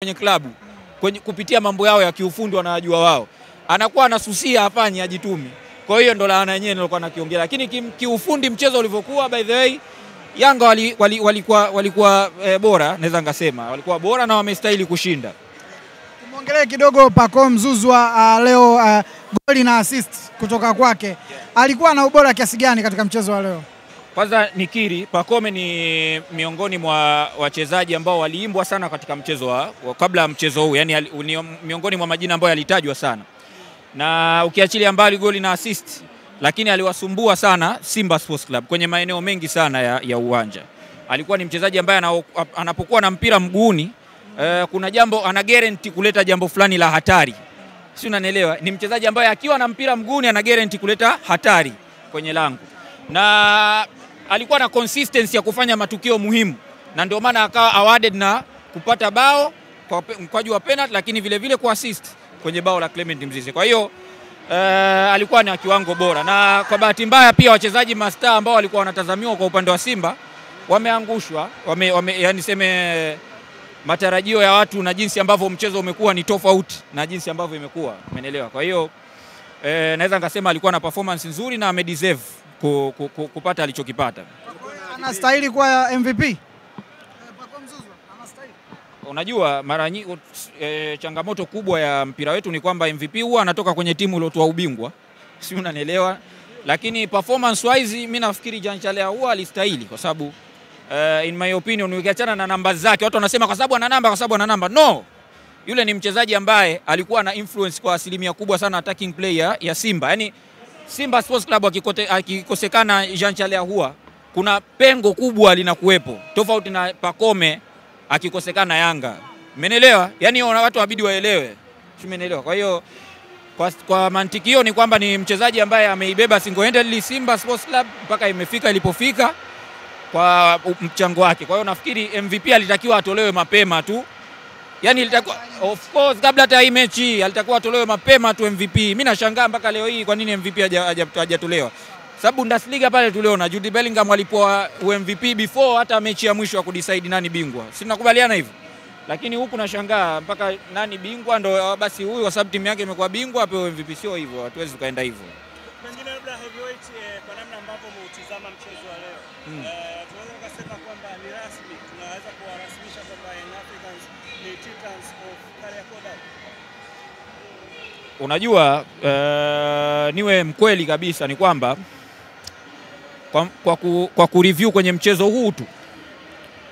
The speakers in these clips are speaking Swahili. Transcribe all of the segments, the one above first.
kwenye klabu kupitia mambo yao ya kiufundi wanajua wao. Anakuwa anasusia afanye ajitumi. Kwa hiyo ndo laana yenyewe nilikuwa nakiongea. Lakini kiufundi mchezo ulivyokuwa, by the way, Yanga walikuwa bora, naweza ngasema. Walikuwa bora na wamestahili kushinda. Tumongelee kidogo Pacome Zouzoua leo goli na assist kutoka kwake. Alikuwa na ubora kiasi gani katika mchezo wa leo? Kwanza nikiri, Pacome ni miongoni mwa wachezaji ambao waliimbwa sana katika mchezo kabla ya mchezo huu. Yani ni miongoni mwa majina ambayo yalitajwa sana. Na ukiachilia mbali goli na assist, lakini aliwasumbua sana Simba Sports Club kwenye maeneo mengi sana ya uwanja. Alikuwa ni mchezaji ambaye anapokuwa na mpira mguuni, kuna jambo ana guarantee kuleta jambo fulani la hatari. Si unanielewa? Ni mchezaji ambaye akiwa na mpira mguuni ana guarantee kuleta hatari kwenye lango. Na alikuwa na consistency ya kufanya matukio muhimu, na ndio maana akawa awarded na kupata bao kwa mkwaju wa penalty, lakini vile vile kwa assist kwenye bao la Clement Mzize. Kwa hiyo alikuwa na kiwango bora, na kwa bahati mbaya pia wachezaji mastaa ambao walikuwa wanatazamiwa kwa upande wa Simba wameangushwa. Yani sema matarajio ya watu na jinsi ambavyo mchezo umekuwa ni tofauti na jinsi ambavyo imekuwa. Umeelewa? Kwa hiyo naweza ngasema alikuwa na performance nzuri na amedeserve kupata alichokipata. Anastahili kwa MVP? Unajua mara nyingi changamoto kubwa ya mpira wetu ni kwamba MVP huwa anatoka kwenye timu iliyotoa ubingwa. Si unanielewa? Lakini performance wise mimi nafikiri Jean Charles huwa alistahili kwa sababu in my opinion ukiachana na namba zake, watu wanasema kwa sababu ana namba, No. Yule ni mchezaji ambaye alikuwa na influence kwa asilimia kubwa sana attacking player ya Simba. Yaani Simba Sports Club akikosekana Jean Charles huwa kuna pengo kubwa linakuwepo. Tofauti na Pacome akikosekana Yanga. Umeelewa? Yaani watu wabidi waelewe. Umeelewa? Kwa hiyo kwa mantiki hiyo ni kwamba ni mchezaji ambaye ameibeba single-handedly Simba Sports Club mpaka imefika ilipofika kwa mchango wake. Kwa hiyo nafikiri MVP alitakiwa atolewe mapema tu. Yaani ilitakuwa of course kabla hata hii mechi alitakuwa atolewe mapema tu MVP. Mimi nashangaa mpaka leo hii kwa nini MVP hajatolewa. Sababu Bundesliga pale tuliona Jude Bellingham alipoa MVP before hata mechi ya mwisho ya kudecide nani bingwa. Si tunakubaliana hivyo? Lakini huku nashangaa mpaka nani bingwa ndo basi huyu kwa sababu timu yake imekuwa bingwa apewe MVP. Sio hivyo, hatuwezi kaenda hivyo. Pengine labda Heavyweight kwa namna ambavyo umeutizama mchezo wa leo. Tunaweza kusema kwamba ni rasmi, tunaweza kuwarasimisha kwamba Young Africans ni Titans of Kariakoo. Unajua niwe mkweli kabisa ni kwamba kwa kureview kwenye mchezo huu tu,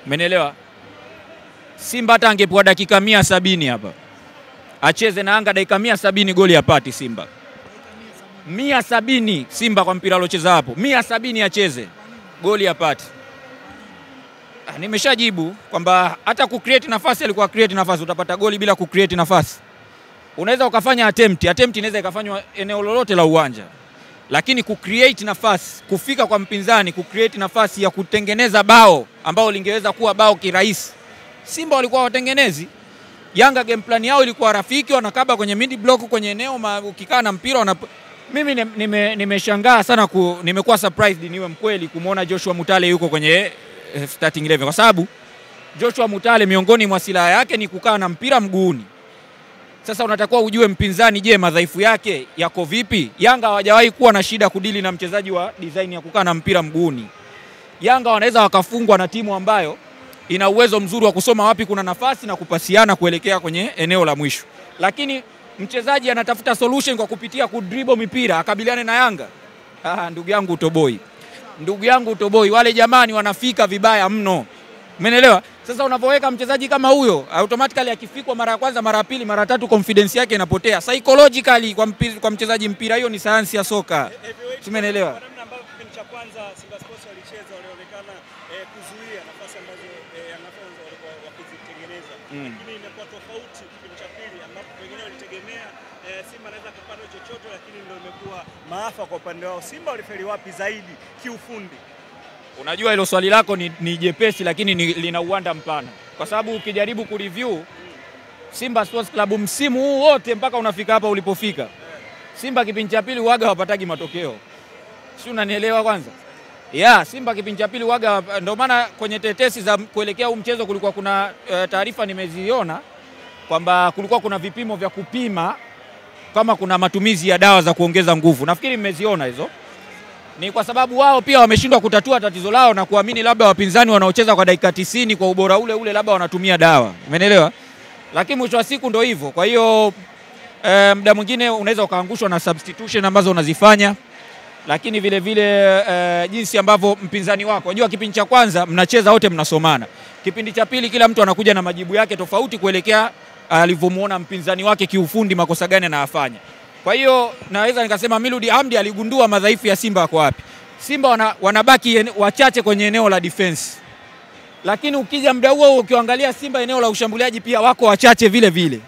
umeelewa, Simba hata angepewa dakika 170 hapa acheze na Yanga dakika 170 goli apati Simba. 170 Simba kwa mpira alocheza hapo 170 acheze goli apati. Nimeshajibu kwamba hata kucreate nafasi alikuwa create nafasi, utapata goli bila kucreate nafasi. Unaweza ukafanya attempt inaweza ikafanywa eneo lolote la uwanja. Lakini kucreate nafasi, kufika kwa mpinzani, kucreate nafasi ya kutengeneza bao ambao lingeweza kuwa bao kirahisi, Simba walikuwa watengenezi. Yanga game plan yao ilikuwa rafiki, wanakaba kwenye mid block kwenye eneo ukikaa na mpira mimi nimeshangaa sana nimekuwa surprised niwe mkweli kumuona Joshua Mutale yuko kwenye starting 11 kwa sababu Joshua Mutale miongoni mwa silaha yake ni kukaa na mpira mguuni. Sasa unatakiwa ujue mpinzani, je, madhaifu yake yako vipi? Yanga hawajawahi kuwa na shida kudili na mchezaji wa design ya kukaa na mpira mguuni. Yanga wanaweza wakafungwa na timu ambayo ina uwezo mzuri wa kusoma wapi kuna nafasi na kupasiana kuelekea kwenye eneo la mwisho. Lakini mchezaji anatafuta solution kwa kupitia kudribble mipira akabiliane na Yanga. Ndugu yangu utoboi. Wale jamani wanafika vibaya mno. Umeelewa? Sasa unapoweka mchezaji kama huyo, automatically akifikwa mara ya kwanza, mara ya pili, mara tatu, confidence yake inapotea. Psychologically kwa mchezaji mpira, hiyo ni sayansi ya soka. Umeelewa? Kwa namna ambavyo kipindi cha kwanza Simba Sports walicheza, walionekana kuzuia nafasi ambazo Young Africans walikuwa wakizitengeneza. Lakini imekuwa tofauti kipindi cha pili ambapo pengine walitegemea Simba anaweza kupata chochote, lakini ndio imekuwa maafa kwa upande wao. Simba walifeli wapi zaidi kiufundi? Unajua hilo swali lako ni jepesi lakini lina uwanda mpana. Kwa sababu ukijaribu kureview Simba Sports Club msimu huu wote mpaka unafika hapa ulipofika, Simba kipindi cha pili waga hawapatagi matokeo. Si unanielewa kwanza? Simba kipindi cha pili waga, ndio maana kwenye tetesi za kuelekea huu mchezo kulikuwa kuna taarifa nimeziona kwamba kulikuwa kuna vipimo vya kupima kama kuna matumizi ya dawa za kuongeza nguvu. Nafikiri mmeziona hizo. Ni kwa sababu wao pia wameshindwa kutatua tatizo lao na kuamini labda wapinzani wanaocheza kwa dakika 90 kwa ubora ule ule labda wanatumia dawa. Umeelewa? Lakini mwisho wa siku ndio hivyo. Kwa hiyo muda mwingine unaweza ukaangushwa na substitution ambazo unazifanya, lakini vile vile jinsi ambavyo mpinzani wako. Unajua kipindi cha kwanza mnacheza wote mnasomana. Kipindi cha pili kila mtu anakuja na majibu yake tofauti kuelekea alivyomuona mpinzani wake kiufundi makosa gani anayafanya. Kwa hiyo naweza nikasema Miloud Hamdi aligundua madhaifu ya Simba yako wapi. Simba wanabaki wachache kwenye eneo la defense. Lakini ukija muda huo ukiangalia Simba eneo la ushambuliaji pia wako wachache vile vile.